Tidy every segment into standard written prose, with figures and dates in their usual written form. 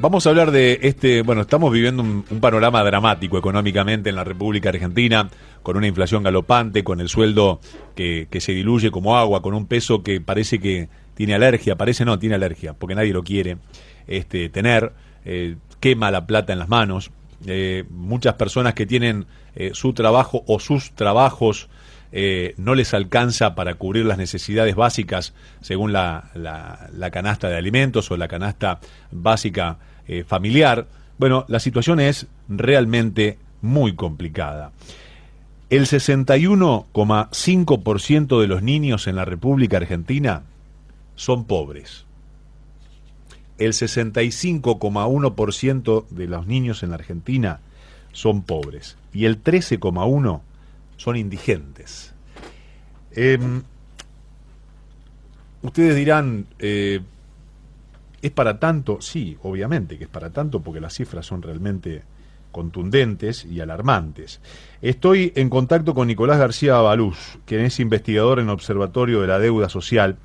Vamos a hablar de estamos viviendo un panorama dramático económicamente en la República Argentina, con una inflación galopante, con el sueldo que se diluye como agua, con un peso que parece que tiene alergia, tiene alergia, porque nadie lo quiere tener, quema la plata en las manos, muchas personas que tienen su trabajo o sus trabajos no les alcanza para cubrir las necesidades básicas según la canasta de alimentos o la canasta básica familiar. Bueno, la situación es realmente muy complicada. El 61,5% de los niños en la República Argentina son pobres. El 65,1% de los niños en la Argentina son pobres. Y el 13,1% son indigentes. Ustedes dirán, ¿es para tanto? Sí, obviamente que es para tanto, porque las cifras son realmente contundentes y alarmantes. Estoy en contacto con Nicolás García Balús, quien es investigador en el Observatorio de la Deuda Social,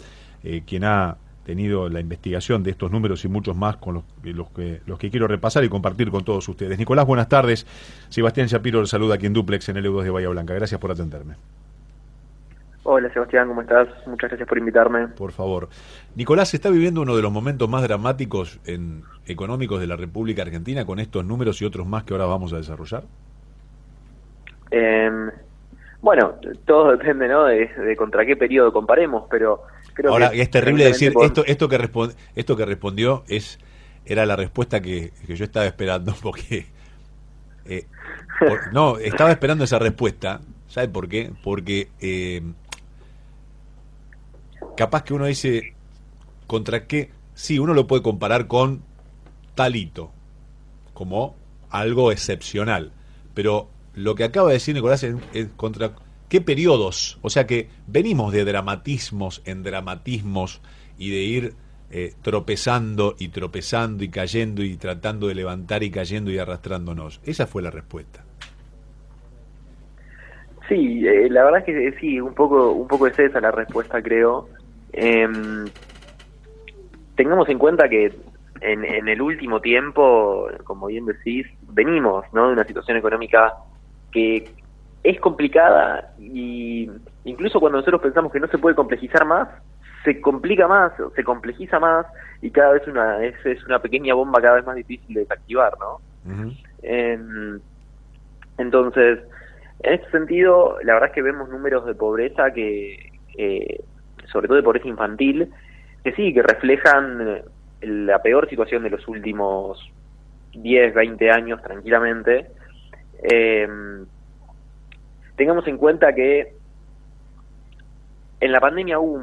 quien ha tenido la investigación de estos números y muchos más con los que quiero repasar y compartir con todos ustedes. Nicolás, buenas tardes. Sebastián Shapiro le saluda aquí en Duplex en el EU2 de Bahía Blanca. Gracias por atenderme. Hola Sebastián, ¿cómo estás? Muchas gracias por invitarme. Por favor. Nicolás, ¿se está viviendo uno de los momentos más dramáticos económicos de la República Argentina con estos números y otros más que ahora vamos a desarrollar? Bueno, todo depende, ¿no? De contra qué periodo comparemos, pero creo ahora que es terrible decir esto que respondió era la respuesta que yo estaba esperando, porque no, estaba esperando esa respuesta. ¿Sabe por qué? Porque capaz que uno dice, ¿contra qué? Sí, uno lo puede comparar con talito, como algo excepcional. Pero lo que acaba de decir Nicolás es contra qué periodos. O sea que venimos de dramatismos en dramatismos y de ir tropezando y cayendo y tratando de levantar y cayendo y arrastrándonos. Esa fue la respuesta. Sí, la verdad es que sí, un poco es esa la respuesta, creo. Tengamos en cuenta que en el último tiempo, como bien decís, venimos, ¿no?, de una situación económica que es complicada, y incluso cuando nosotros pensamos que no se puede complejizar más, se complica más, se complejiza más, y cada vez es una pequeña bomba cada vez más difícil de desactivar, ¿no? Uh-huh. Entonces, en este sentido, la verdad es que vemos números de pobreza que sobre todo de pobreza infantil, que sí, que reflejan la peor situación de los últimos 10, 20 años tranquilamente. Tengamos en cuenta que en la pandemia hubo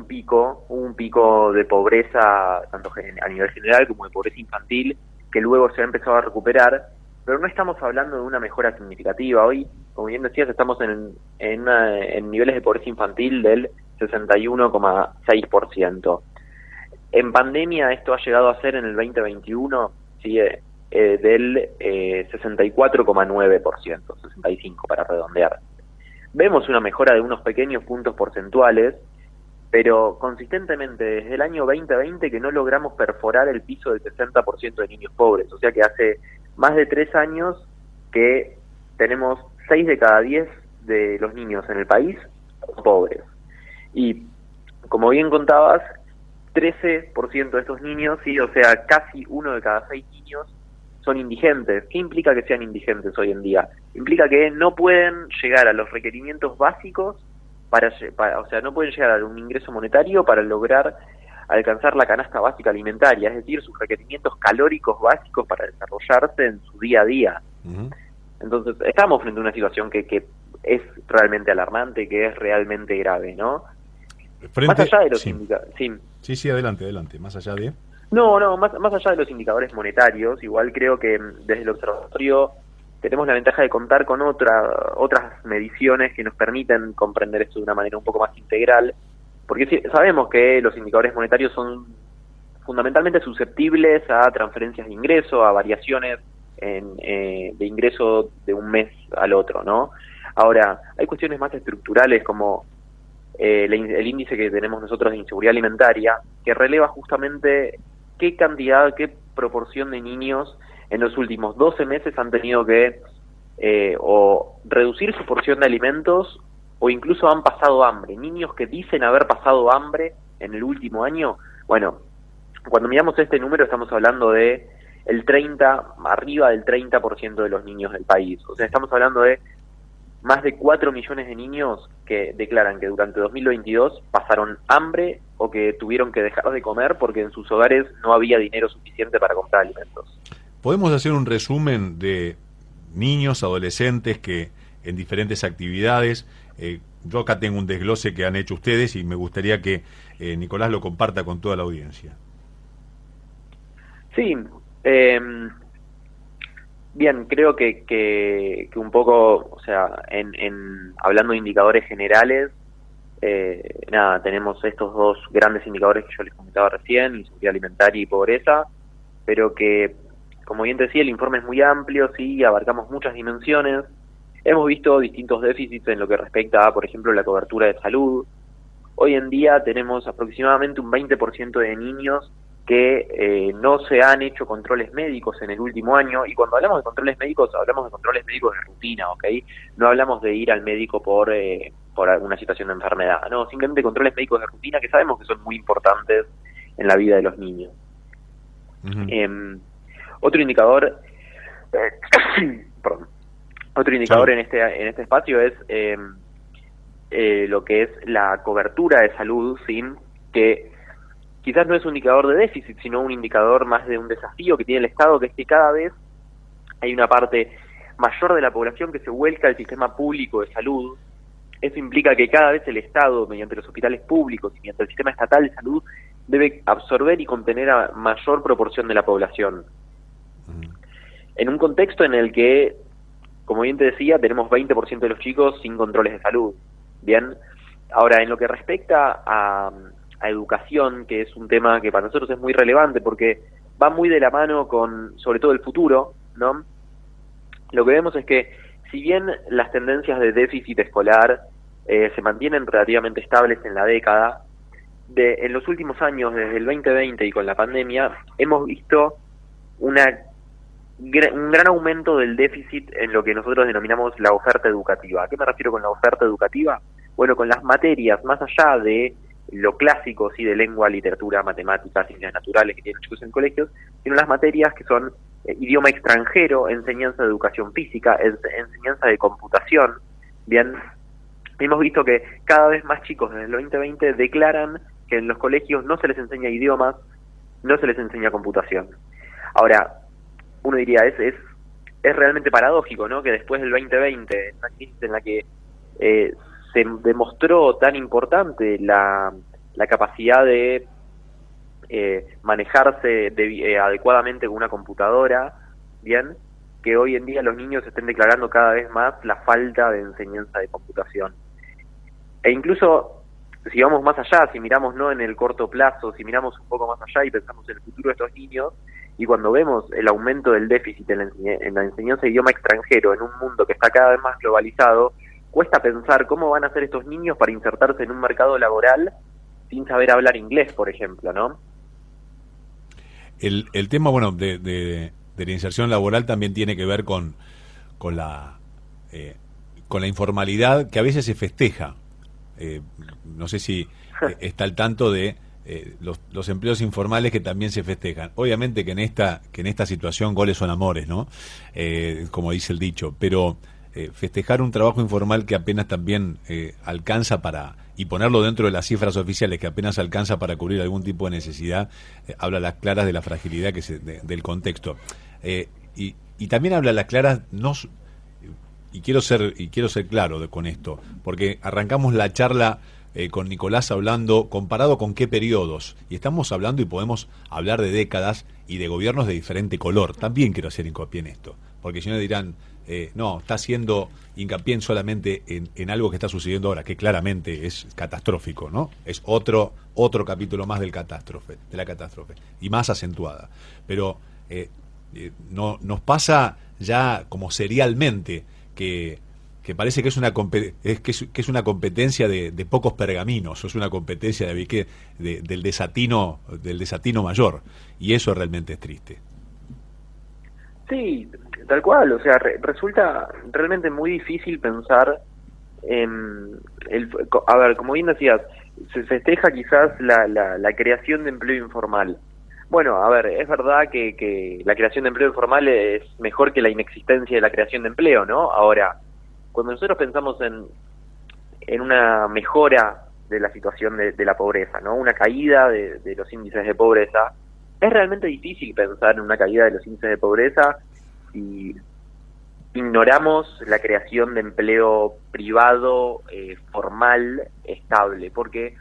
un pico de pobreza, tanto a nivel general como de pobreza infantil, que luego se ha empezado a recuperar, pero no estamos hablando de una mejora significativa. Hoy, como bien decías, estamos en niveles de pobreza infantil del 61,6%. En pandemia esto ha llegado a ser en el 2021, ¿sí? Del 64,9%, 65% para redondear. Vemos una mejora de unos pequeños puntos porcentuales, pero consistentemente desde el año 2020 que no logramos perforar el piso del 60% de niños pobres. O sea que hace más de 3 años que tenemos 6 de cada 10 de los niños en el país pobres. Y como bien contabas, 13% de estos niños, sí, o sea, casi 1 de cada 6 niños son indigentes. ¿Qué implica que sean indigentes hoy en día? Implica que no pueden llegar a los requerimientos básicos o sea, no pueden llegar a un ingreso monetario para lograr alcanzar la canasta básica alimentaria, es decir, sus requerimientos calóricos básicos para desarrollarse en su día a día. Uh-huh. Entonces, estamos frente a una situación que es realmente alarmante, que es realmente grave, ¿no? Más allá de los indicadores... Sí, adelante, más allá de... Más allá de los indicadores monetarios, igual creo que desde el observatorio tenemos la ventaja de contar con otras mediciones que nos permiten comprender esto de una manera un poco más integral, porque sabemos que los indicadores monetarios son fundamentalmente susceptibles a transferencias de ingreso, a variaciones de ingreso de un mes al otro, ¿no? Ahora, hay cuestiones más estructurales como el índice que tenemos nosotros de inseguridad alimentaria, que releva justamente qué proporción de niños en los últimos 12 meses han tenido que o reducir su porción de alimentos o incluso han pasado hambre. Niños que dicen haber pasado hambre en el último año, bueno, cuando miramos este número estamos hablando de arriba del 30% de los niños del país. O sea, estamos hablando de más de 4 millones de niños que declaran que durante 2022 pasaron hambre o que tuvieron que dejar de comer porque en sus hogares no había dinero suficiente para comprar alimentos. ¿Podemos hacer un resumen de niños, adolescentes que en diferentes actividades? Yo acá tengo un desglose que han hecho ustedes y me gustaría que Nicolás lo comparta con toda la audiencia. Sí, bien, creo que un poco, o sea, hablando de indicadores generales, tenemos estos dos grandes indicadores que yo les comentaba recién, inseguridad alimentaria y pobreza, pero que, como bien decía, el informe es muy amplio, sí, abarcamos muchas dimensiones. Hemos visto distintos déficits en lo que respecta a, por ejemplo, la cobertura de salud. Hoy en día tenemos aproximadamente un 20% de niños que no se han hecho controles médicos en el último año, y cuando hablamos de controles médicos, hablamos de controles médicos de rutina, ¿ok? No hablamos de ir al médico por alguna situación de enfermedad, no, simplemente controles médicos de rutina que sabemos que son muy importantes en la vida de los niños. Uh-huh. Otro indicador, perdón, otro indicador en este espacio es lo que es la cobertura de salud, ¿sí? Que quizás no es un indicador de déficit, sino un indicador más de un desafío que tiene el Estado, que es que cada vez hay una parte mayor de la población que se vuelca al sistema público de salud. Eso implica que cada vez el Estado, mediante los hospitales públicos y mediante el sistema estatal de salud, debe absorber y contener a mayor proporción de la población. En un contexto en el que, como bien te decía, tenemos 20% de los chicos sin controles de salud. Bien, ahora, en lo que respecta a educación, que es un tema que para nosotros es muy relevante porque va muy de la mano con, sobre todo, el futuro, ¿no? Lo que vemos es que, si bien las tendencias de déficit escolar se mantienen relativamente estables en la década, en los últimos años, desde el 2020 y con la pandemia, hemos visto un gran aumento del déficit en lo que nosotros denominamos la oferta educativa. ¿A qué me refiero con la oferta educativa? Bueno, con las materias, más allá de lo clásico, sí, de lengua, literatura, matemáticas, ciencias naturales que tienen chicos en colegios, sino las materias que son idioma extranjero, enseñanza de educación física, enseñanza de computación. Bien, hemos visto que cada vez más chicos desde el 2020 declaran que en los colegios no se les enseña idiomas, no se les enseña computación. Ahora, uno diría, es realmente paradójico, ¿no?, que después del 2020, una crisis en la que se demostró tan importante la capacidad de manejarse adecuadamente con una computadora, bien, que hoy en día los niños estén declarando cada vez más la falta de enseñanza de computación. E incluso, si vamos más allá, si miramos no en el corto plazo, si miramos un poco más allá y pensamos en el futuro de estos niños, y cuando vemos el aumento del déficit en la enseñanza de idioma extranjero en un mundo que está cada vez más globalizado, cuesta pensar cómo van a hacer estos niños para insertarse en un mercado laboral sin saber hablar inglés, por ejemplo, ¿no? El tema, bueno, de la inserción laboral también tiene que ver con la informalidad que a veces se festeja. No sé si está al tanto de los empleos informales que también se festejan. Obviamente que en esta situación goles son amores, ¿no? Como dice el dicho, pero festejar un trabajo informal que apenas también alcanza y ponerlo dentro de las cifras oficiales que apenas alcanza para cubrir algún tipo de necesidad, habla a las claras de la fragilidad del contexto. Y también habla a las claras, y quiero ser claro con esto, porque arrancamos la charla con Nicolás hablando, comparado con qué periodos, y estamos hablando y podemos hablar de décadas y de gobiernos de diferente color. También quiero hacer hincapié en esto, porque si no dirán, no, está haciendo hincapié solamente en algo que está sucediendo ahora, que claramente es catastrófico, ¿no? Es otro capítulo más de la catástrofe, y más acentuada. Pero no nos pasa ya como serialmente que que parece que es que es una competencia de pocos pergaminos, o es una competencia del desatino mayor, y eso realmente es triste. Sí, tal cual, o sea, resulta realmente muy difícil pensar en a ver, como bien decías, se festeja quizás la creación de empleo informal. Bueno, a ver, es verdad que la creación de empleo informal es mejor que la inexistencia de la creación de empleo, ¿no? Ahora, cuando nosotros pensamos en una mejora de la situación de la pobreza, ¿no? Una caída de los índices de pobreza, es realmente difícil pensar en una caída de los índices de pobreza si ignoramos la creación de empleo privado formal estable, porque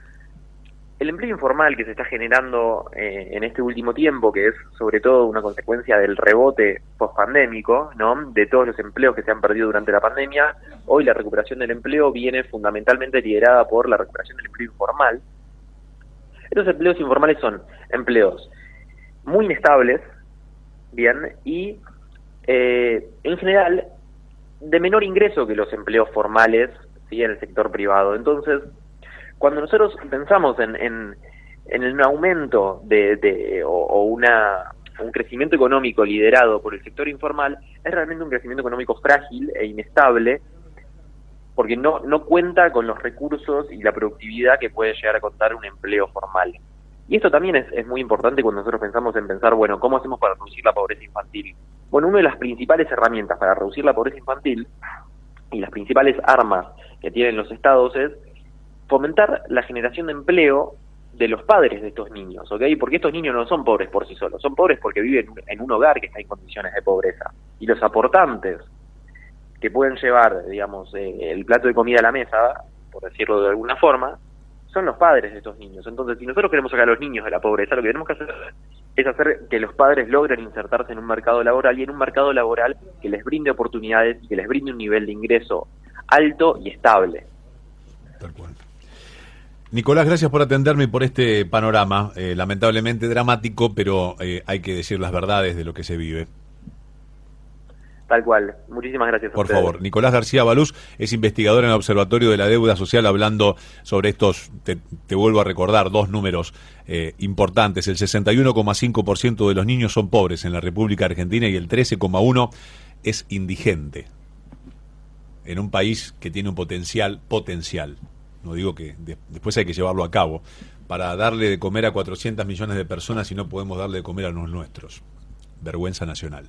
el empleo informal que se está generando en este último tiempo, que es sobre todo una consecuencia del rebote pospandémico, ¿no? De todos los empleos que se han perdido durante la pandemia, hoy la recuperación del empleo viene fundamentalmente liderada por la recuperación del empleo informal. Estos empleos informales son empleos muy inestables, bien, y en general de menor ingreso que los empleos formales, ¿sí? En el sector privado. Entonces, cuando nosotros pensamos en un aumento o un crecimiento económico liderado por el sector informal, es realmente un crecimiento económico frágil e inestable, porque no cuenta con los recursos y la productividad que puede llegar a contar un empleo formal. Y esto también es muy importante cuando nosotros pensamos en pensar, bueno, ¿cómo hacemos para reducir la pobreza infantil? Bueno, una de las principales herramientas para reducir la pobreza infantil y las principales armas que tienen los estados es fomentar la generación de empleo de los padres de estos niños, ¿ok? Porque estos niños no son pobres por sí solos, son pobres porque viven en un hogar que está en condiciones de pobreza. Y los aportantes que pueden llevar, digamos, el plato de comida a la mesa, por decirlo de alguna forma, son los padres de estos niños. Entonces, si nosotros queremos sacar a los niños de la pobreza, lo que tenemos que hacer es hacer que los padres logren insertarse en un mercado laboral, y en un mercado laboral que les brinde oportunidades y que les brinde un nivel de ingreso alto y estable. Tal cual. Nicolás, gracias por atenderme y por este panorama, lamentablemente dramático, pero hay que decir las verdades de lo que se vive. Tal cual. Muchísimas gracias. Por favor. Nicolás García Balús es investigador en el Observatorio de la Deuda Social, hablando sobre estos, te vuelvo a recordar, dos números importantes. El 61,5% de los niños son pobres en la República Argentina y el 13,1% es indigente. En un país que tiene un potencial, no digo que después hay que llevarlo a cabo, para darle de comer a 400 millones de personas y no podemos darle de comer a los nuestros. Vergüenza nacional.